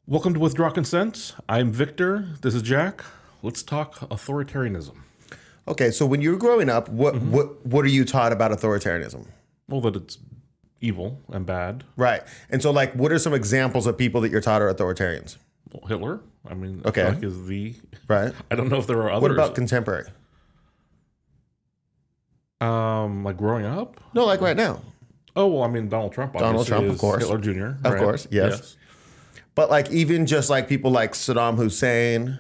Welcome to Withdraw Consent. I'm Victor. This is Jack. Let's talk authoritarianism. Okay, so when you were growing up, what are you taught about authoritarianism? Well, that it's evil and bad. Right. And so, like, what are some examples of people that you're taught are authoritarians? Well, Hitler, I mean, Okay. I feel like is the... Right. I don't know if there are others. What about contemporary? Like growing up? No, like right now. Oh, well, I mean, Donald Trump, obviously, Donald Trump, is of course. Hitler Jr., Of right? course, yes. But like even just like people like Saddam Hussein,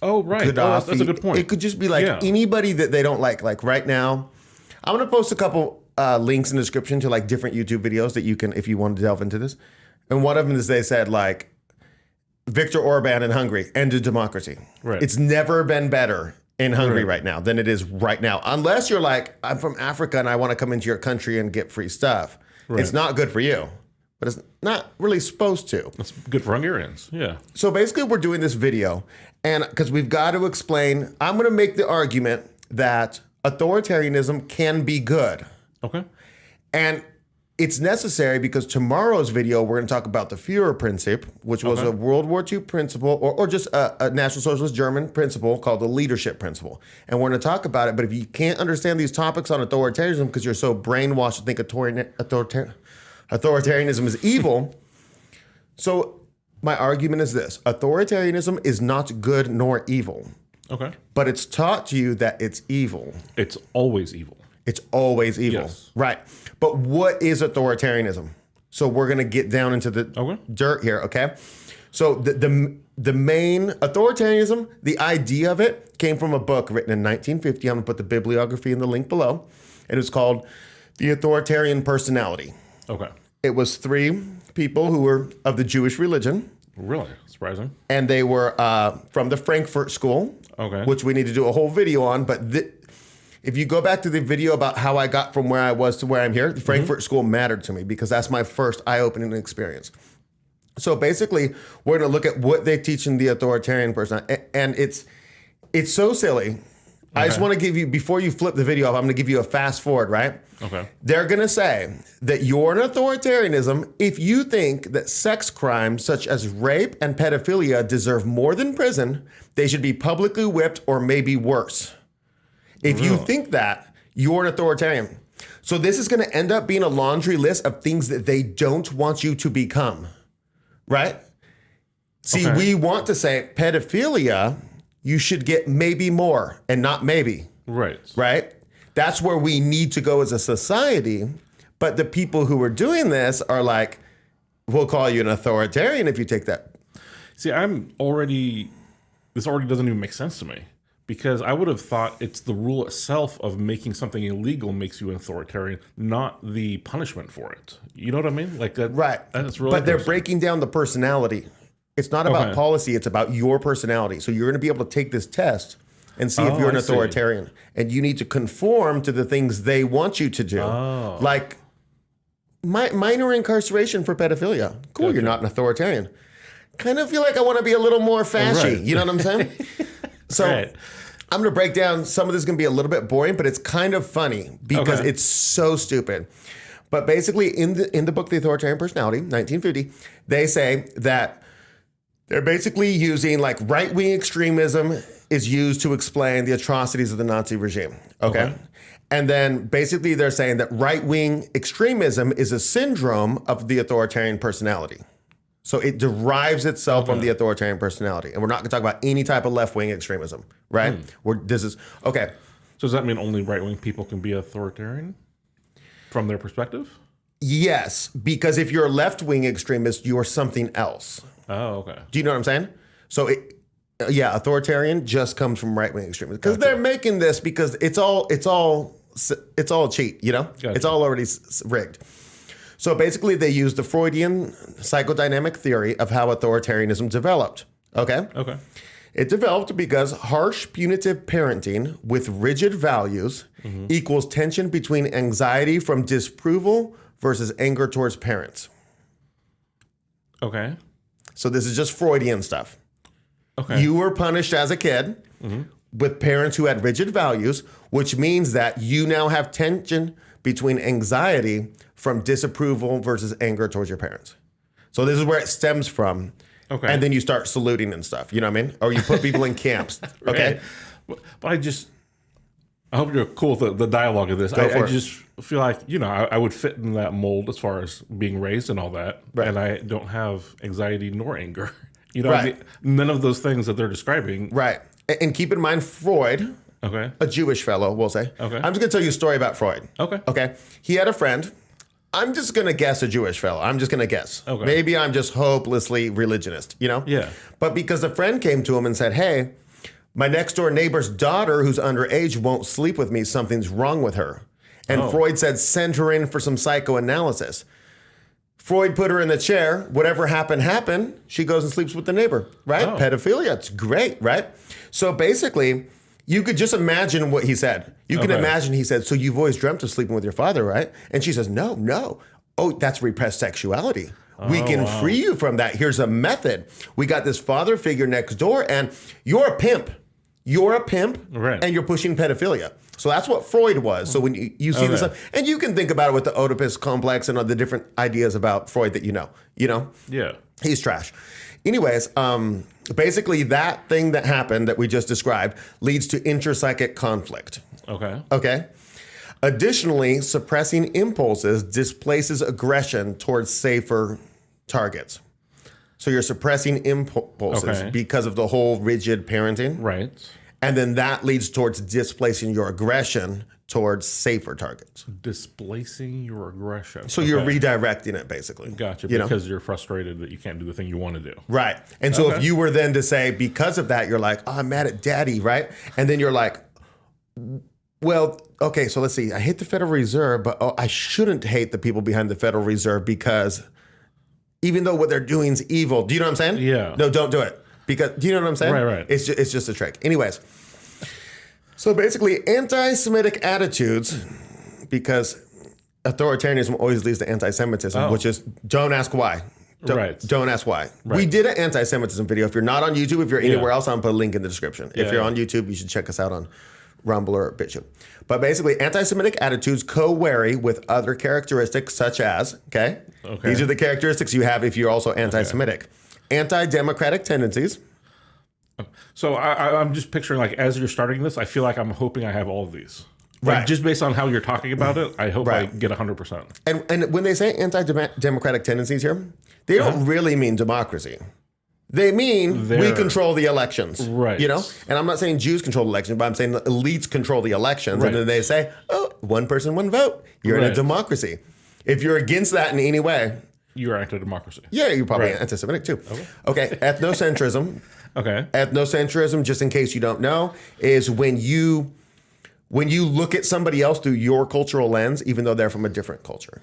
Oh, right. Oh, Gaddafi, that's a good point. It could just be like anybody that they don't like. Like right now, I'm gonna post a couple links in the description to like different YouTube videos that you can, if you want to delve into this. And one of them is they said like Viktor Orban in Hungary ended democracy. Right. It's never been better in Hungary right now than it is right now. Unless you're like, I'm from Africa and I want to come into your country and get free stuff. Right. It's not good for you. But it's not really supposed to. That's good for Hungarians, yeah. So basically we're doing this video and because we've got to explain, I'm going to make the argument that authoritarianism can be good. Okay. And it's necessary because tomorrow's video, we're going to talk about the Führer principle, which was a World War II principle or just a National Socialist German principle called the leadership principle. And we're going to talk about it. But if you can't understand these topics on authoritarianism because you're so brainwashed to think authoritarianism is evil. So my argument is this. Authoritarianism is not good nor evil. Okay. But it's taught to you that it's evil. It's always evil. It's always evil. Yes. Right. But what is authoritarianism? So we're going to get down into the dirt here, okay? So the main authoritarianism, the idea of it came from a book written in 1950. I'm going to put the bibliography in the link below. It was called The Authoritarian Personality. Okay. It was three people who were of the Jewish religion. Really? Surprising. And they were from the Frankfurt School, which we need to do a whole video on. But if you go back to the video about how I got from where I was to where I'm here, the Frankfurt School mattered to me because that's my first eye-opening experience. So basically, we're going to look at what they teach in the authoritarian person. And it's so silly. I just want to give you, before you flip the video up, I'm going to give you a fast forward, right? Okay. They're going to say that you're an authoritarianism if you think that sex crimes such as rape and pedophilia deserve more than prison, they should be publicly whipped or maybe worse. If you think that, you're an authoritarian. So this is going to end up being a laundry list of things that they don't want you to become, right? See, we want to say pedophilia, you should get maybe more and not maybe. Right. Right? That's where we need to go as a society. But the people who are doing this are like, we'll call you an authoritarian if you take that. See, this already doesn't even make sense to me because I would have thought it's the rule itself of making something illegal makes you an authoritarian, not the punishment for it. You know what I mean? Like that. Right. That's really but they're breaking down the personality. It's not about policy. It's about your personality. So you're going to be able to take this test and see if you're an authoritarian. And you need to conform to the things they want you to do. Like minor incarceration for pedophilia. Cool, you're not an authoritarian. Kind of feel like I want to be a little more fashy. You know what I'm saying? So I'm going to break down. Some of this is going to be a little bit boring, but it's kind of funny because it's so stupid. But basically in the book, The Authoritarian Personality, 1950, they say that they're basically using like right-wing extremism is used to explain the atrocities of the Nazi regime. Okay. And then basically they're saying that right-wing extremism is a syndrome of the authoritarian personality. So it derives itself from the authoritarian personality. And we're not going to talk about any type of left-wing extremism, right? So does that mean only right-wing people can be authoritarian from their perspective? Yes, because if you're a left-wing extremist, you're something else. Oh, okay. Do you know what I'm saying? So, authoritarian just comes from right-wing extremism because they're making this because it's all cheat. You know, it's all already rigged. So basically, they use the Freudian psychodynamic theory of how authoritarianism developed. Okay. Okay. It developed because harsh punitive parenting with rigid values equals tension between anxiety from disapproval versus anger towards parents. Okay. So this is just Freudian stuff. Okay. You were punished as a kid with parents who had rigid values, which means that you now have tension between anxiety from disapproval versus anger towards your parents. So this is where it stems from. Okay. And then you start saluting and stuff. You know what I mean? Or you put people in camps. Okay. Right. But I hope you're cool with the dialogue of this. I just feel like, I would fit in that mold as far as being raised and all that. Right. And I don't have anxiety nor anger. What I Right. mean? None of those things that they're describing. Right. And keep in mind Freud, Okay. a Jewish fellow, we'll say. Okay. I'm just going to tell you a story about Freud. Okay. Okay. He had a friend. I'm just going to guess a Jewish fellow. I'm just going to guess. Okay. Maybe I'm just hopelessly religionist, Yeah. But because a friend came to him and said, hey, my next door neighbor's daughter who's underage won't sleep with me. Something's wrong with her. And Freud said, send her in for some psychoanalysis. Freud put her in the chair. Whatever happened. She goes and sleeps with the neighbor, right? Oh. Pedophilia. It's great, right? So basically, you could just imagine what he said. You can imagine he said, so you've always dreamt of sleeping with your father, right? And she says, no. Oh, that's repressed sexuality. We can free you from that. Here's a method. We got this father figure next door, and you're a pimp. You're a pimp, Right. and you're pushing pedophilia. So that's what Freud was. So when you see this stuff, and you can think about it with the Oedipus complex and all the different ideas about Freud that you know. Yeah. He's trash. Anyways, basically that thing that happened that we just described leads to intrapsychic conflict. Okay. Okay? Additionally, suppressing impulses displaces aggression towards safer targets. So you're suppressing impulses because of the whole rigid parenting. Right. And then that leads towards displacing your aggression towards safer targets. Displacing your aggression. So you're redirecting it, basically. Gotcha. Because you're frustrated that you can't do the thing you want to do. Right. And so if you were then to say, because of that, you're like, oh, I'm mad at daddy, right? And then you're like, well, okay, so let's see. I hate the Federal Reserve, but I shouldn't hate the people behind the Federal Reserve because even though what they're doing is evil. Do you know what I'm saying? Yeah. No, don't do it. Because, do you know what I'm saying? Right. It's just a trick. Anyways, so basically anti-Semitic attitudes, because authoritarianism always leads to anti-Semitism, which is don't ask why. Don't ask why. Right. We did an anti-Semitism video. If you're not on YouTube, if you're anywhere else, I'll put a link in the description. If you're on YouTube, you should check us out on Rumble or BitChute. But basically, anti-Semitic attitudes co-vary with other characteristics such as, these are the characteristics you have if you're also anti-Semitic. Anti-democratic tendencies. So I'm just picturing, like, as you're starting this, I feel like I'm hoping I have all of these. Like, Right. just based on how you're talking about it, I hope I get 100%. And when they say anti-democratic tendencies here, they don't really mean democracy. They mean we control the elections. Right. And I'm not saying Jews control the elections, but I'm saying the elites control the elections. Right. And then they say, oh, one person, one vote. You're in a democracy. If you're against that in any way, You're anti-democracy. yeah, you're probably anti-Semitic too. Okay. Ethnocentrism. Ethnocentrism, just in case you don't know, is when you look at somebody else through your cultural lens, even though they're from a different culture.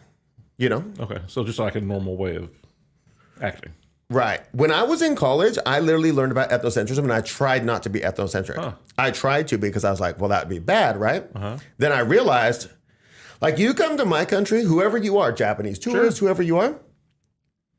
Okay. So just like a normal way of acting. Right. When I was in college, I literally learned about ethnocentrism, and I tried not to be ethnocentric. I tried to because I was like, well, that would be bad, right? Then I realized, like, you come to my country, whoever you are, Japanese tourists, whoever you are,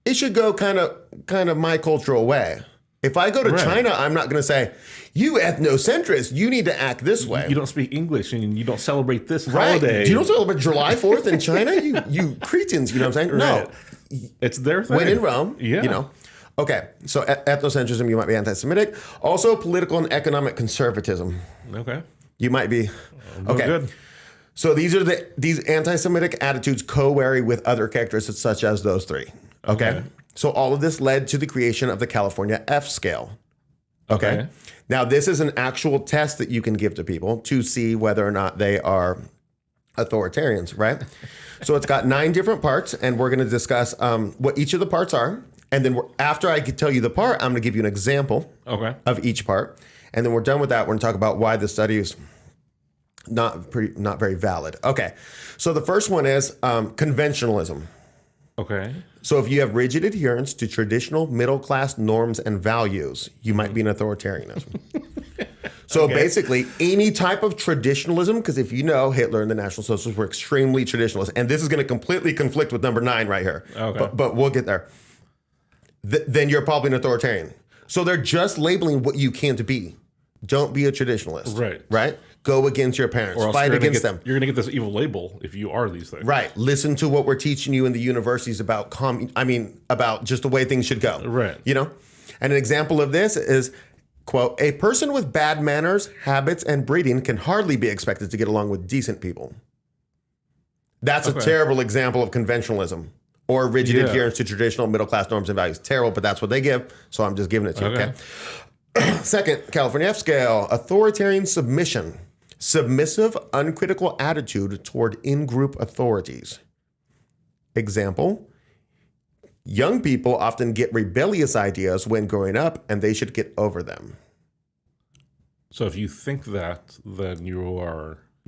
it should go kind of my cultural way. If I go to China, I'm not going to say, you ethnocentrist, you need to act this way. You don't speak English and you don't celebrate this holiday. You don't celebrate July 4th in China? You cretins, you know what I'm saying? No. It's their thing. When in Rome, Okay, so ethnocentrism, you might be anti-Semitic. Also, political and economic conservatism. Okay. You might be. Okay. Good. So these anti-Semitic attitudes co-vary with other characteristics such as those three. Okay. So all of this led to the creation of the California F scale. Okay. Now, this is an actual test that you can give to people to see whether or not they are authoritarians, right? So it's got 9 different parts, and we're going to discuss what each of the parts are. And then after I tell you the part, I'm going to give you an example of each part. And then we're done with that. We're going to talk about why the study is not very valid. Okay. So the first one is conventionalism. Okay. So if you have rigid adherence to traditional middle-class norms and values, you might be an authoritarianism. So basically, any type of traditionalism, because if you know, Hitler and the National Socialists were extremely traditionalist, and this is going to completely conflict with number 9 right here. Okay. But we'll get there. Then you're probably an authoritarian. So they're just labeling what you can't be. Don't be a traditionalist. Right? Go against your parents. Fight against them. You're going to get this evil label if you are these things. Right. Listen to what we're teaching you in the universities about about just the way things should go. Right. And an example of this is, quote, a person with bad manners, habits, and breeding can hardly be expected to get along with decent people. That's a terrible example of conventionalism or rigid adherence to traditional middle-class norms and values. Terrible, but that's what they give, so I'm just giving it to you, okay? Second, California F scale, authoritarian submission. Submissive, uncritical attitude toward in-group authorities. Example, young people often get rebellious ideas when growing up, and they should get over them. So if you think that, then you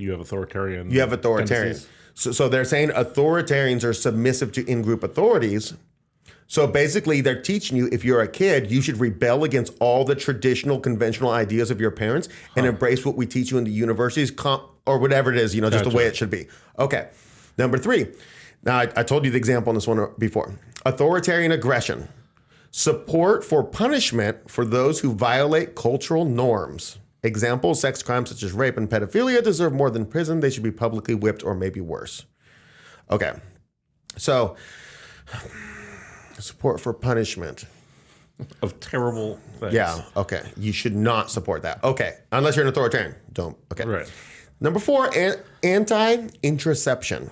have authoritarian. You have authoritarian. So they're saying authoritarians are submissive to in-group authorities. So basically, they're teaching you, if you're a kid, you should rebel against all the traditional, conventional ideas of your parents and embrace what we teach you in the universities, or whatever it is, just the way it should be. Okay. Number 3. Now, I told you the example on this one before. Authoritarian aggression. Support for punishment for those who violate cultural norms. Example, sex crimes such as rape and pedophilia deserve more than prison. They should be publicly whipped or maybe worse. Okay. So, support for punishment of terrible things. Yeah, okay. You should not support that. Okay. Unless you're an authoritarian. Don't. Okay. Right. Number 4, anti-introception,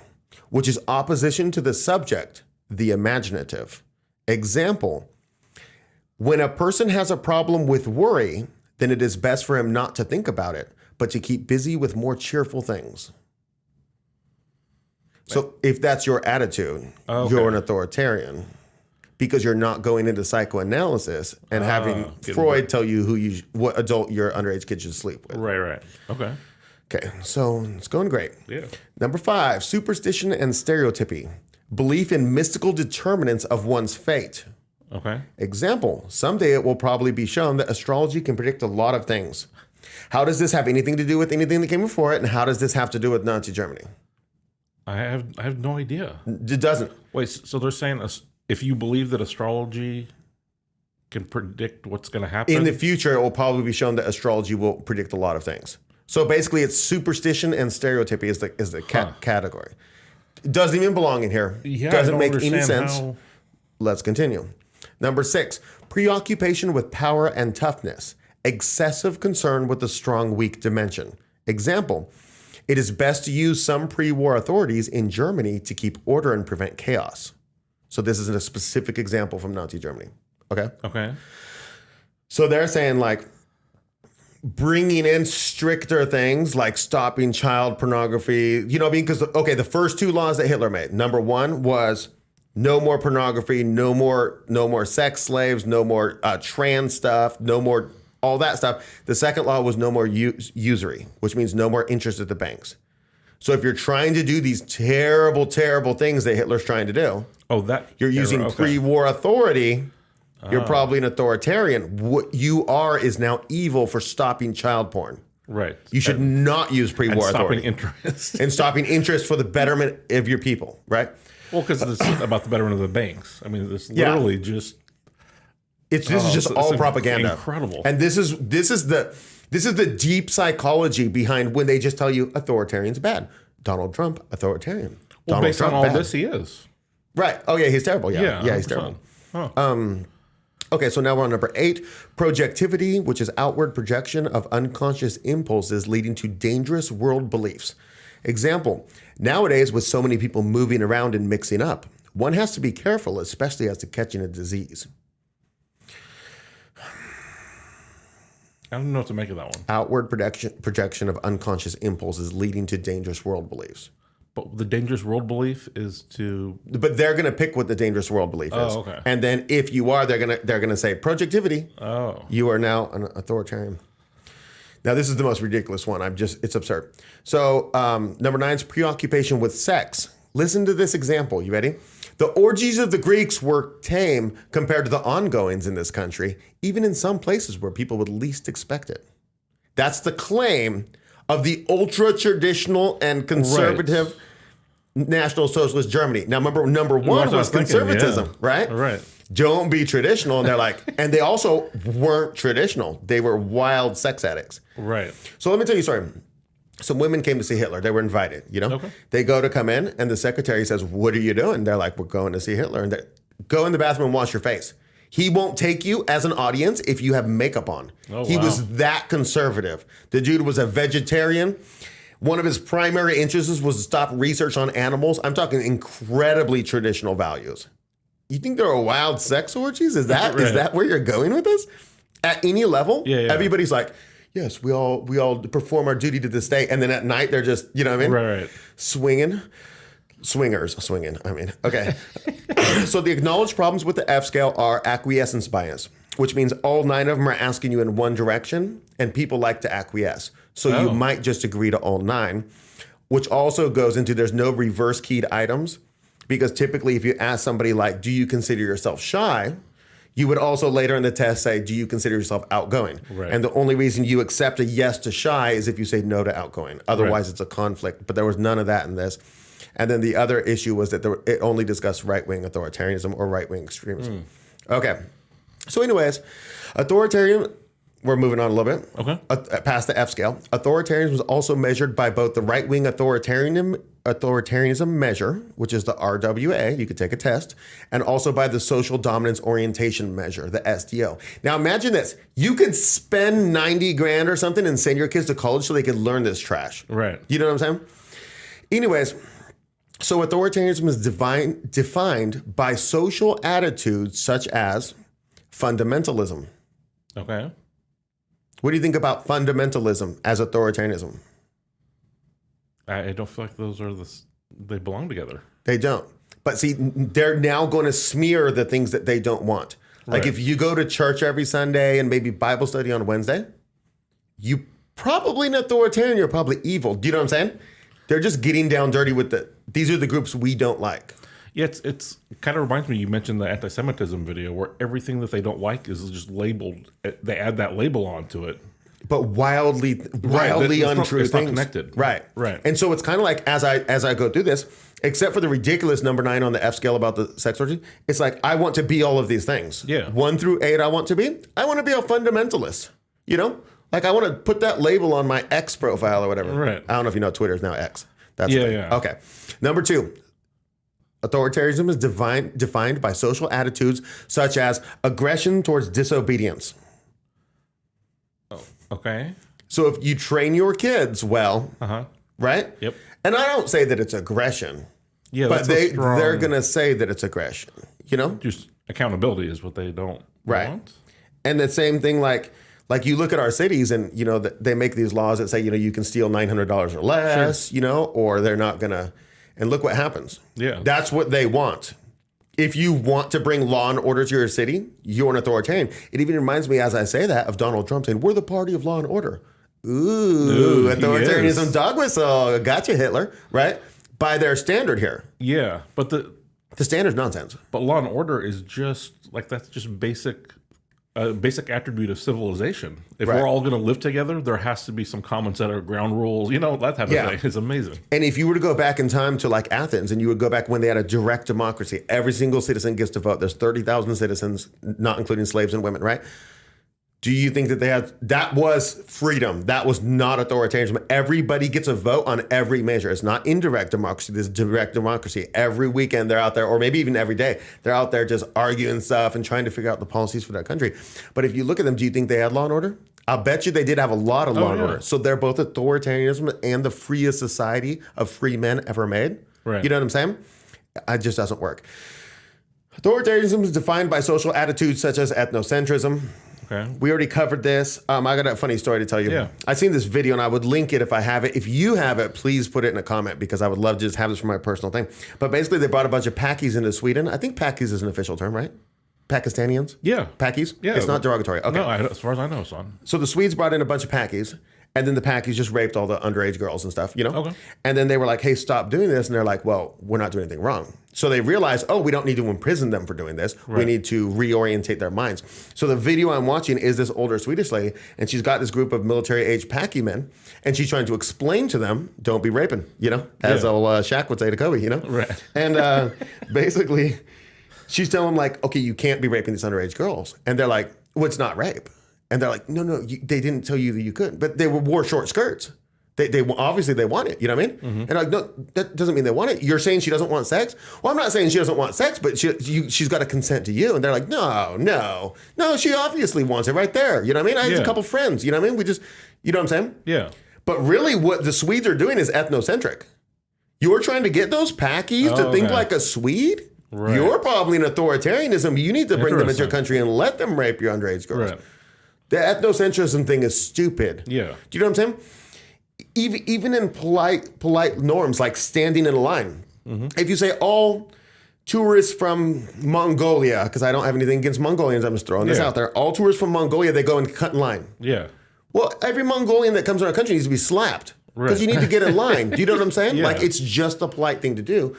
which is opposition to the subject, the imaginative. Example, when a person has a problem with worry, then it is best for him not to think about it, but to keep busy with more cheerful things. So if that's your attitude, you're an authoritarian. Because you're not going into psychoanalysis and having Freud tell you what adult your underage kid should sleep with. Right. Okay, so it's going great. Yeah. Number 5, superstition and stereotypy. Belief in mystical determinants of one's fate. Okay. Example, someday it will probably be shown that astrology can predict a lot of things. How does this have anything to do with anything that came before it? And how does this have to do with Nazi Germany? I have no idea. It doesn't. Wait, so they're saying if you believe that astrology can predict what's going to happen? In the future, it will probably be shown that astrology will predict a lot of things. So basically, it's superstition and stereotypy is the category. It doesn't even belong in here. Yeah, doesn't make any sense. How... Let's continue. Number 6, preoccupation with power and toughness. Excessive concern with the strong-weak dimension. Example, it is best to use some pre-war authorities in Germany to keep order and prevent chaos. So this is a specific example from Nazi Germany. Okay? Okay. So they're saying like bringing in stricter things like stopping child pornography, because the first 2 laws that Hitler made. Number 1 was no more pornography, no more sex slaves, no more trans stuff, no more all that stuff. The second law was no more usury, which means no more interest at the banks. So if you're trying to do these terrible, terrible things that Hitler's trying to do, you're using pre-war authority, you're probably an authoritarian. What you are is now evil for stopping child porn. Right. You should not use pre-war authority. And stopping interest. And stopping interest for the betterment of your people, right? Well, because it's about the betterment of the banks. I mean, it's literally just... This is just all propaganda. Incredible. And this is the deep psychology behind when they just tell you authoritarian's bad. Donald Trump, authoritarian. Well, Donald based Trump, on all bad. this, he is. Right. Oh, yeah, he's terrible. Yeah, he's 100%. terrible. Huh. Okay, so now we're on number 8, projectivity, which is outward projection of unconscious impulses leading to dangerous world beliefs. Example, nowadays with so many people moving around and mixing up, one has to be careful, especially as to catching a disease. I don't know what to make of that one. Outward projection of unconscious impulses leading to dangerous world beliefs. But the dangerous world belief is to... But they're going to pick what the dangerous world belief is. Oh, okay. And then if you are, they're going to say projectivity. Oh. You are now an authoritarian. Now, this is the most ridiculous one. It's absurd. So number 9 is preoccupation with sex. Listen to this example. You ready? The orgies of the Greeks were tame compared to the ongoings in this country, even in some places where people would least expect it. That's the claim of the ultra-traditional and conservative National Socialist Germany. Now, remember, number 1 was conservatism, right? Right. Don't be traditional. And they're like, and they also weren't traditional. They were wild sex addicts. Right. So let me tell you a story. Some women came to see Hitler. They were invited, Okay. They go to come in, and the secretary says, "What are you doing?" They're like, "We're going to see Hitler." And they go in the bathroom and wash your face. He won't take you as an audience if you have makeup on. He wow. was that conservative. The dude was a vegetarian. One of his primary interests was to stop research on animals. I'm talking incredibly traditional values. You think there are wild sex orgies? Is that right. is that where you're going with this? At any level, yeah. Everybody's like, yes, we all perform our duty to this day. And then at night, they're just, you know what I mean? Right. Swinging. Okay. So the acknowledged problems with the F scale are acquiescence bias, which means all 9 of them are asking you in one direction, and people like to acquiesce. So you might just agree to all 9, which also goes into there's no reverse keyed items, because typically if you ask somebody like, do you consider yourself shy? You would also later in the test say, do you consider yourself outgoing? Right. And the only reason you accept a yes to shy is if you say no to outgoing. Otherwise, It's a conflict. But there was none of that in this. And then the other issue was that it only discussed right-wing authoritarianism or right-wing extremism. Okay. So anyways, authoritarian, we're moving on a little bit. Okay. Past the F scale. Authoritarianism was also measured by both the right-wing authoritarianism measure, which is the RWA, you could take a test, and also by the social dominance orientation measure, the SDO. Now imagine this. You could spend 90 grand or something and send your kids to college so they could learn this trash. Right. You know what I'm saying? Anyways, so authoritarianism is defined by social attitudes such as fundamentalism. Okay. What do you think about fundamentalism as authoritarianism? I don't feel like those are they belong together. They don't. But see, they're now going to smear the things that they don't want. Like if you go to church every Sunday and maybe Bible study on Wednesday, you probably an authoritarian, you're probably evil. Do you know what I'm saying? They're just getting down dirty with these are the groups we don't like. Yeah, it kind of reminds me, you mentioned the anti-Semitism video where everything that they don't like is just labeled. They add that label onto it. But wildly untrue it's things. Not connected. Right. Right. And so it's kind of like as I go through this, except for the ridiculous number 9 on the F scale about the sex orgy, it's like I want to be all of these things. Yeah. 1 through 8 I want to be a fundamentalist. You know? Like I want to put that label on my X profile or whatever. Right. I don't know if you know Twitter is now X. That's yeah. Okay. Number 2. Authoritarianism is defined by social attitudes such as aggression towards disobedience. Oh, okay. So if you train your kids well, right? Yep. And I don't say that it's aggression. Yeah, but they're going to say that it's aggression, you know? Just accountability is what they don't want. And the same thing like you look at our cities and, you know, they make these laws that say, you know, you can steal $900 or less, you know, or they're not going to. And look what happens. Yeah. That's what they want. If you want to bring law and order to your city, you're an authoritarian. It even reminds me, as I say that, of Donald Trump saying, we're the party of law and order. Ooh, authoritarianism dog whistle. Gotcha, Hitler, right? By their standard here. Yeah, but the standard's nonsense. But law and order is just, like, that's just basic attribute of civilization. If we're all going to live together, there has to be some common set of ground rules, you know, that type of thing. It's amazing. And if you were to go back in time to like Athens and you would go back when they had a direct democracy, every single citizen gets to vote. There's 30,000 citizens, not including slaves and women, right? Do you think that that was freedom? That was not authoritarianism. Everybody gets a vote on every measure. It's not indirect democracy. This is direct democracy. Every weekend they're out there, or maybe even every day, they're out there just arguing stuff and trying to figure out the policies for that country. But if you look at them, do you think they had law and order? I'll bet you they did have a lot of law and order. So they're both authoritarianism and the freest society of free men ever made. Right. You know what I'm saying? It just doesn't work. Authoritarianism is defined by social attitudes such as ethnocentrism. Okay. We already covered this. I got a funny story to tell you. Yeah. I've seen this video and I would link it if I have it. If you have it, please put it in a comment because I would love to just have this for my personal thing. But basically, they brought a bunch of Pakis into Sweden. I think Pakis is an official term, right? Pakistanians? Yeah. Pakis? Yeah. It's not derogatory. Okay. No, as far as I know, son. So the Swedes brought in a bunch of Pakis. And then the Pakis just raped all the underage girls and stuff, you know? Okay. And then they were like, hey, stop doing this. And they're like, well, we're not doing anything wrong. So they realized, oh, we don't need to imprison them for doing this. Right. We need to reorientate their minds. So the video I'm watching is this older Swedish lady, and she's got this group of military-age Paki men, and she's trying to explain to them, don't be raping, you know? As old Shaq would say to Kobe, you know? Right. And basically, she's telling them, like, okay, you can't be raping these underage girls. And they're like, well, it's not rape. And they're like, no, they didn't tell you that you couldn't. But they wore short skirts. They obviously they want it. You know what I mean? Mm-hmm. And like, no, that doesn't mean they want it. You're saying she doesn't want sex? Well, I'm not saying she doesn't want sex, but she's got to consent to you. And they're like, no, she obviously wants it right there. You know what I mean? I have a couple friends. You know what I mean? We just, you know what I'm saying? Yeah. But really, what the Swedes are doing is ethnocentric. You're trying to get those Packies to think like a Swede. Right. You're probably an authoritarianism. You need to bring them into your country and let them rape your underage girls. Right. The ethnocentrism thing is stupid. Yeah. Do you know what I'm saying? Even in polite norms, like standing in a line. Mm-hmm. If you say all tourists from Mongolia, because I don't have anything against Mongolians, I'm just throwing this out there. All tourists from Mongolia, they go and cut in line. Yeah. Well, every Mongolian that comes in our country needs to be slapped because you need to get in line. Do you know what I'm saying? Yeah. Like, it's just a polite thing to do.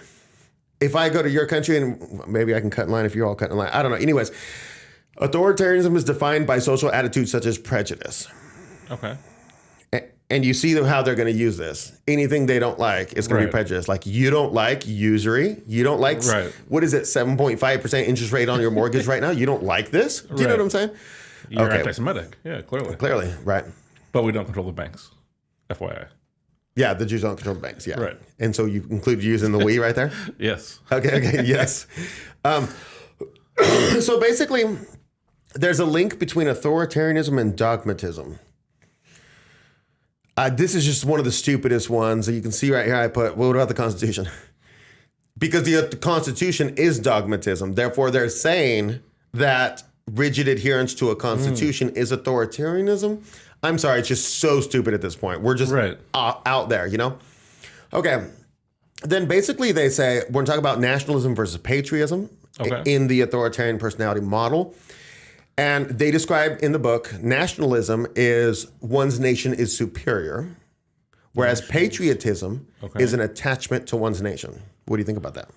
If I go to your country and maybe I can cut in line if you're all cutting in line. I don't know. Anyways, authoritarianism is defined by social attitudes such as prejudice. Okay. And you see them how they're going to use this. Anything they don't like is going to be prejudice. Like, you don't like usury. You don't like, what is it, 7.5% interest rate on your mortgage right now? You don't like this? Do you know what I'm saying? You're anti-Semitic. Yeah, clearly. Clearly, right. But we don't control the banks. FYI. Yeah, the Jews don't control the banks. Yeah. Right. And so you include Jews in the we right there? Yes. Okay, yes. So basically, there's a link between authoritarianism and dogmatism. This is just one of the stupidest ones. You can see right here I put, what about the Constitution? Because the Constitution is dogmatism. Therefore, they're saying that rigid adherence to a Constitution is authoritarianism. I'm sorry, it's just so stupid at this point. We're just out there, you know? Okay. Then basically they say, we're going to talk about nationalism versus patriotism in the authoritarian personality model. And they describe in the book, nationalism is one's nation is superior, whereas patriotism is an attachment to one's nation. What do you think about that?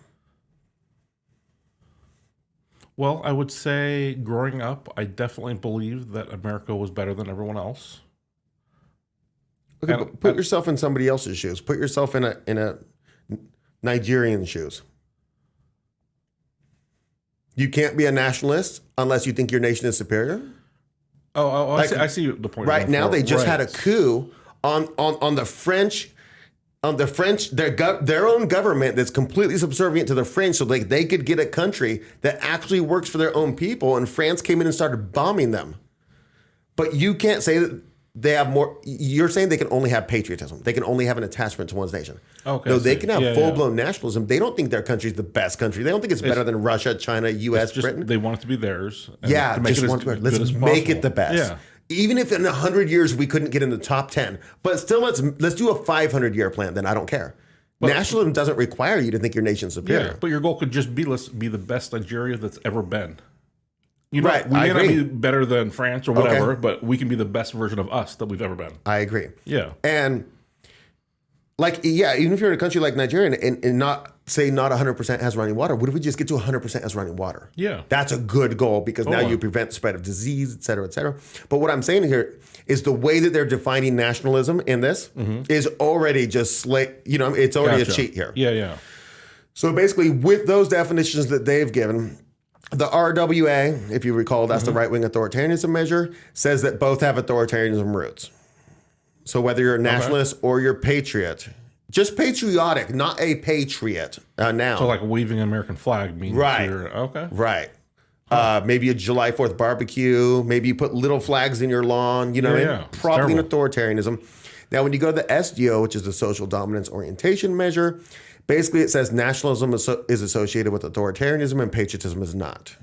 Well, I would say growing up, I definitely believed that America was better than everyone else. Okay, but put yourself in somebody else's shoes. Put yourself in a Nigerian shoes. You can't be a nationalist unless you think your nation is superior. Oh, like, I see the point. Right now, they just had a coup on the French. On the French, their own government that's completely subservient to the French, so they could get a country that actually works for their own people. And France came in and started bombing them. But you can't say that they have more. You're saying they can only have patriotism. They can only have an attachment to one's nation. Okay, no, they can have full-blown nationalism. They don't think their country's the best country. They don't think it's better than Russia, China, U.S., Britain. They want it to be theirs. Yeah, let's make it the best. Yeah. Even if in 100 years we couldn't get in the top 10, but still let's do a 500-year plan. Then I don't care. But nationalism doesn't require you to think your nation's superior. Yeah, but your goal could just be let's be the best Nigeria that's ever been. You know, we may not be better than France or whatever, but we can be the best version of us that we've ever been. I agree. Yeah, and even if you're in a country like Nigeria and not 100% has running water, what if we just get to 100% has running water? Yeah. That's a good goal because now you prevent the spread of disease, et cetera, et cetera. But what I'm saying here is the way that they're defining nationalism in this is already just it's already a cheat here. Yeah, yeah. So basically with those definitions that they've given, the RWA, if you recall, that's the right-wing authoritarianism measure, says that both have authoritarianism roots. So whether you're a nationalist or you're patriot, just patriotic, not a patriot now. So like waving an American flag means you're, Right. Maybe a July 4th barbecue. Maybe you put little flags in your lawn. You know what I mean? Probably an authoritarianism. Now, when you go to the SDO, which is the social dominance orientation measure, basically it says nationalism is associated with authoritarianism and patriotism is not.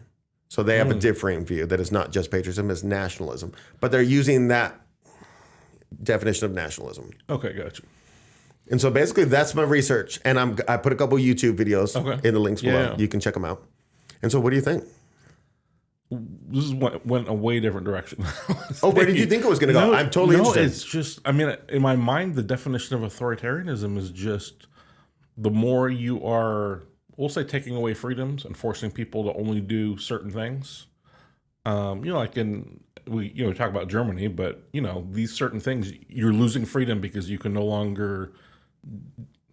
So they have a differing view that it's not just patriotism, it's nationalism. But they're using that definition of nationalism. Okay, gotcha. And so basically that's my research. And I put a couple YouTube videos in the links below. You can check them out. And so what do you think? This went a way different direction. Where did you think it was going to go? I'm totally interested. It's just, I mean, in my mind, the definition of authoritarianism is just the more you are, we'll say, taking away freedoms and forcing people to only do certain things. Like we talk about Germany, but these certain things, you're losing freedom because you can no longer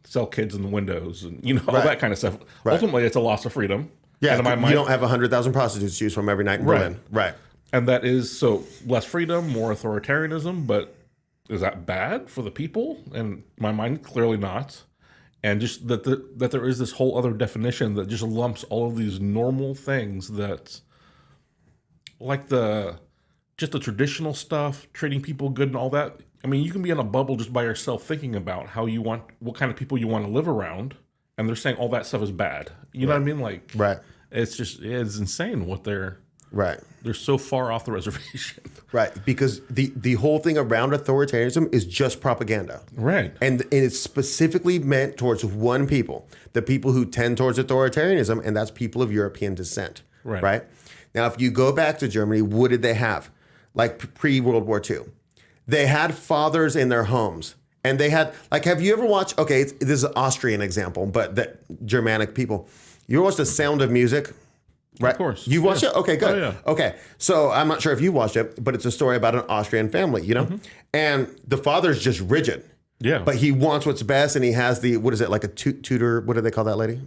sell kids in the windows and all that kind of stuff. Right. Ultimately, it's a loss of freedom. Yeah, and in my mind, you don't have 100,000 prostitutes to choose from every night in Berlin. Right. And that is so less freedom, more authoritarianism, but is that bad for the people? In my mind, clearly not. And just that there is this whole other definition that just lumps all of these normal things that, like the traditional stuff, treating people good and all that. I mean, you can be in a bubble just by yourself thinking about what kind of people you want to live around, and they're saying all that stuff is bad. You know what I mean? Like, right. It's insane what they're so far off the reservation. Right, because the whole thing around authoritarianism is just propaganda. Right. And it's specifically meant towards one people, the people who tend towards authoritarianism, and that's people of European descent. Right? Now, if you go back to Germany, what did they have? Like pre-World War II. They had fathers in their homes. And they had, like, have you ever watched, okay, this is an Austrian example, but that Germanic people. You ever watched The Sound of Music? Right. Of course. You watched it? Okay, good. Oh, yeah. Okay. So I'm not sure if you watched it, but it's a story about an Austrian family, you know? Mm-hmm. And the father's just rigid. Yeah. But he wants what's best, and he has what is it, like a tutor, what do they call that lady?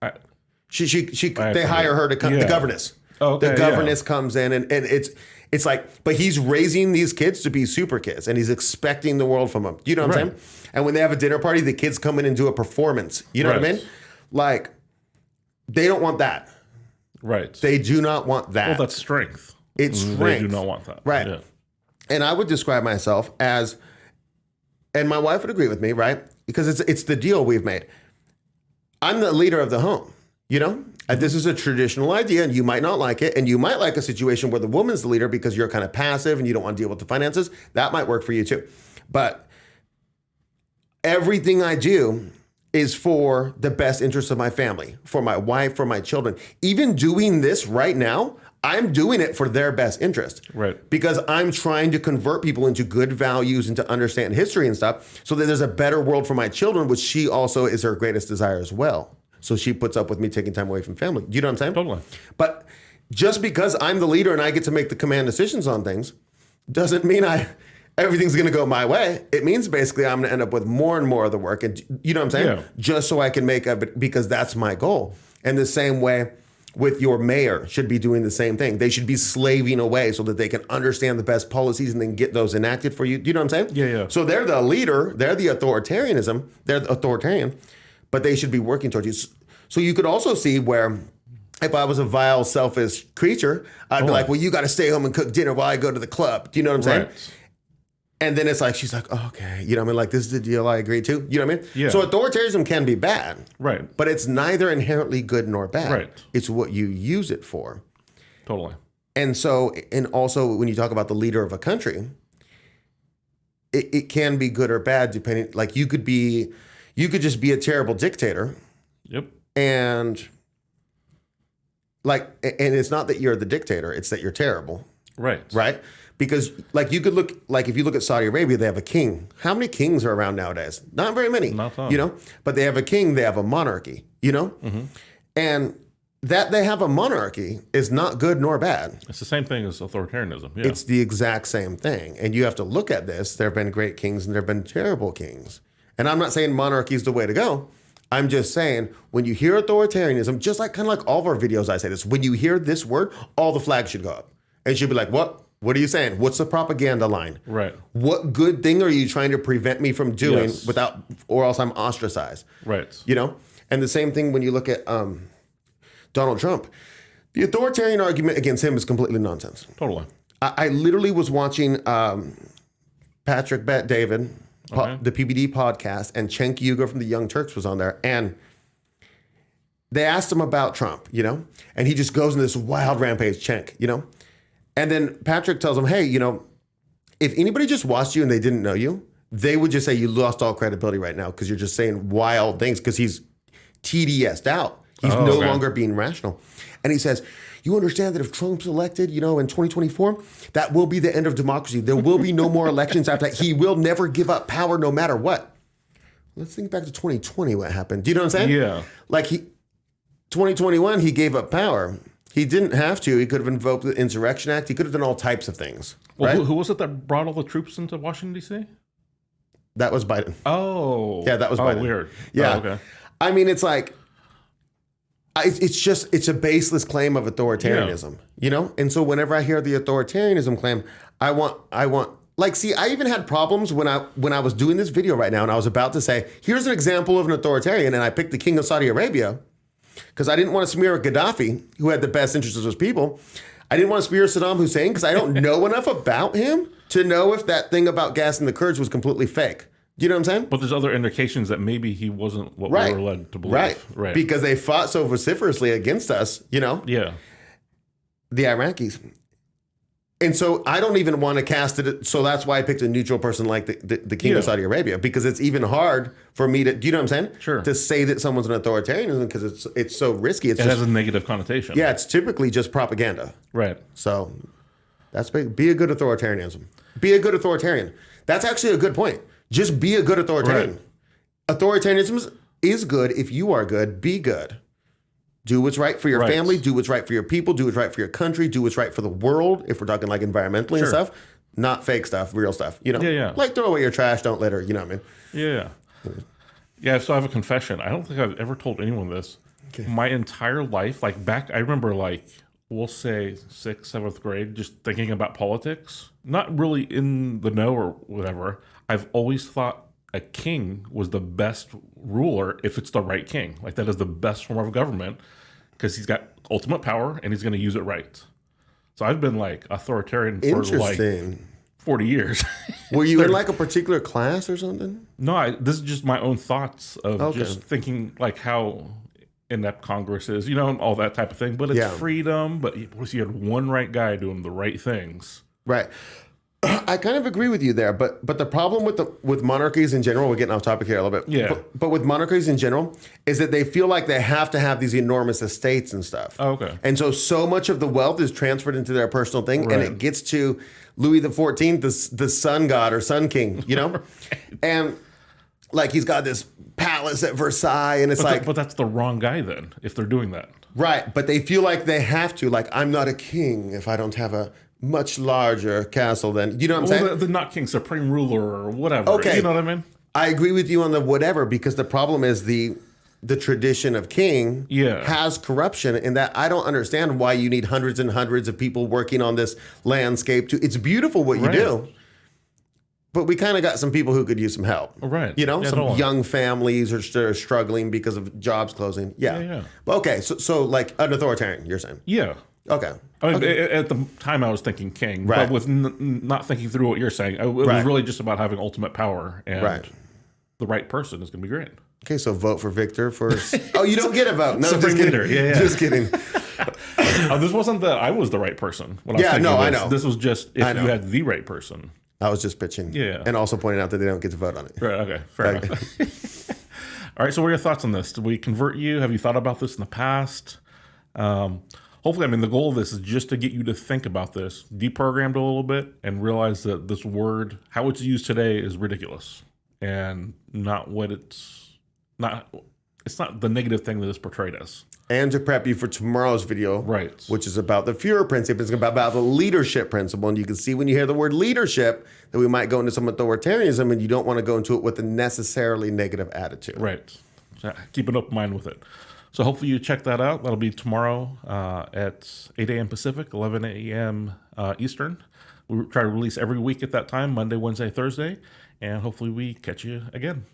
They hire her to come, the governess. Oh, okay, the governess comes in, and it's like, but he's raising these kids to be super kids, and he's expecting the world from them. You know what I'm saying? And when they have a dinner party, the kids come in and do a performance. You know what I mean? Like, they don't want that. Right. They do not want that. Well, that's strength. It's strength. They do not want that. Right. Yeah. And I would describe myself as, and my wife would agree with me, right? Because it's the deal we've made. I'm the leader of the home, you know? And this is a traditional idea, and you might not like it, and you might like a situation where the woman's the leader because you're kind of passive and you don't want to deal with the finances. That might work for you too. But everything I do is for the best interest of my family, for my wife, for my children. Even doing this right now, I'm doing it for their best interest. Right. Because I'm trying to convert people into good values and to understand history and stuff so that there's a better world for my children, which she also is her greatest desire as well. So she puts up with me taking time away from family. You know what I'm saying? Totally. But just because I'm the leader and I get to make the command decisions on things doesn't mean everything's going to go my way. It means basically I'm going to end up with more and more of the work. And you know what I'm saying? Yeah. Just so I can make it, because that's my goal. And the same way with your mayor should be doing the same thing. They should be slaving away so that they can understand the best policies and then get those enacted for you. Do you know what I'm saying? Yeah. So they're the leader. They're the authoritarianism. They're the authoritarian. But they should be working towards you. So you could also see where if I was a vile, selfish creature, I'd be like, well, you got to stay home and cook dinner while I go to the club. Do you know what I'm saying? Right. And then it's like, she's like, oh, okay. You know what I mean? Like, this is the deal I agreed to. You know what I mean? Yeah. So authoritarianism can be bad. Right. But it's neither inherently good nor bad. Right. It's what you use it for. Totally. And so, and also when you talk about the leader of a country, it can be good or bad depending, like you could just be a terrible dictator. Yep. And it's not that you're the dictator, it's that you're terrible. Right. Right? Because like you could look, like if you look at Saudi Arabia, they have a king. How many kings are around nowadays? Not very many. Not some. You know? But they have a king, they have a monarchy, you know? Mm-hmm. And that they have a monarchy is not good nor bad. It's the same thing as authoritarianism. Yeah. It's the exact same thing. And you have to look at this. There have been great kings and there have been terrible kings. And I'm not saying monarchy is the way to go. I'm just saying when you hear authoritarianism, just like kind of like all of our videos, I say this, when you hear this word, all the flags should go up. And it should be like, what? What are you saying? What's the propaganda line? Right. What good thing are you trying to prevent me from doing without, or else I'm ostracized? Right. You know? And the same thing when you look at Donald Trump. The authoritarian argument against him is completely nonsense. Totally. I literally was watching Patrick Bet David, the PBD podcast, and Cenk Uygur from the Young Turks was on there. And they asked him about Trump, you know? And he just goes in this wild rampage, Cenk, you know? And then Patrick tells him, hey, you know, if anybody just watched you and they didn't know you, they would just say you lost all credibility right now because you're just saying wild things because he's TDS'd out. He's no longer being rational. And he says, you understand that if Trump's elected, you know, in 2024, that will be the end of democracy. There will be no more elections after that. He will never give up power no matter what. Let's think back to 2020, what happened. Do you know what I'm saying? Yeah. Like 2021, he gave up power. He didn't have to. He could have invoked the Insurrection Act. He could have done all types of things. Well, right? who was it that brought all the troops into Washington, D.C.? That was Biden. Oh. Yeah, that was Biden. Oh, weird. Yeah. Oh, okay. I mean, it's like, it's a baseless claim of authoritarianism, you know? And so whenever I hear the authoritarianism claim, I want Like, see, I even had problems when I was doing this video right now, and I was about to say, here's an example of an authoritarian, and I picked the king of Saudi Arabia because I didn't want to smear Gaddafi, who had the best interests of his people. I didn't want to smear Saddam Hussein because I don't know enough about him to know if that thing about gassing the Kurds was completely fake. Do you know what I'm saying? But there's other indications that maybe he wasn't what we were led to believe. Right. Because they fought so vociferously against us, you know? Yeah. The Iraqis. And so I don't even want to cast it. So that's why I picked a neutral person like the king of Saudi Arabia, because it's even hard for me to, do you know what I'm saying? Sure. To say that someone's an authoritarian because it's so risky. It has a negative connotation. Yeah, it's typically just propaganda. Right. So that's big. Be a good authoritarianism. Be a good authoritarian. That's actually a good point. Just be a good authoritarian. Right. Authoritarianism is good if you are good. Be good. Do what's right for your family. Do what's right for your people. Do what's right for your country. Do what's right for the world. If we're talking like environmentally and stuff, not fake stuff, real stuff. You know, like throw away your trash, don't litter. You know what I mean? Yeah. Yeah. So I have a confession. I don't think I've ever told anyone this. Okay. My entire life, like back, I remember like we'll say 6th, 7th grade, just thinking about politics. Not really in the know or whatever. I've always thought a king was the best ruler if it's the right king. Like that is the best form of government because he's got ultimate power and he's going to use it right. So I've been like authoritarian for like 40 years. Were you in like a particular class or something? No, this is just my own thoughts of just thinking like how inept Congress is, you know, all that type of thing. But it's freedom. But you had one right guy doing the right things. Right. I kind of agree with you there, but the problem with monarchies in general, we're getting off topic here a little bit. Yeah. But with monarchies in general, is that they feel like they have to have these enormous estates and stuff. Oh, okay. And so much of the wealth is transferred into their personal thing, and it gets to Louis XIV, the sun god or sun king, you know, and like he's got this palace at Versailles, and it's but that's the wrong guy then if they're doing that. Right, but they feel like they have to. Like I'm not a king if I don't have a much larger castle than, you know what I'm saying? The not king, supreme ruler or whatever. Okay. You know what I mean? I agree with you on the whatever, because the problem is the tradition of king has corruption, in that I don't understand why you need hundreds and hundreds of people working on this landscape. It's beautiful what you do, but we kind of got some people who could use some help. Right. You know, some young families are struggling because of jobs closing. Yeah. But okay, so like an authoritarian, you're saying? Yeah. Okay. I mean, at the time I was thinking king, but with not thinking through what you're saying, it was really just about having ultimate power, and the right person is going to be great. Okay, so vote for Victor for... Oh, you don't get a vote. No, Supreme leader. Yeah. Just kidding. This wasn't I was the right person. When I was thinking I know. This was just if you had the right person. I was just pitching. Yeah. And also pointing out that they don't get to vote on it. Right, okay. Fair enough. All right, so what are your thoughts on this? Did we convert you? Have you thought about this in the past? Hopefully, I mean, the goal of this is just to get you to think about this, deprogrammed a little bit, and realize that this word, how it's used today, is ridiculous and not what it's not the negative thing that it's portrayed as. And to prep you for tomorrow's video, which is about the Führer principle. It's about the leadership principle. And you can see when you hear the word leadership that we might go into some authoritarianism, and you don't want to go into it with a necessarily negative attitude. Right. So keep an open mind with it. So hopefully you check that out. That'll be tomorrow at 8 a.m. Pacific, 11 a.m. Eastern. We try to release every week at that time, Monday, Wednesday, Thursday. And hopefully we catch you again.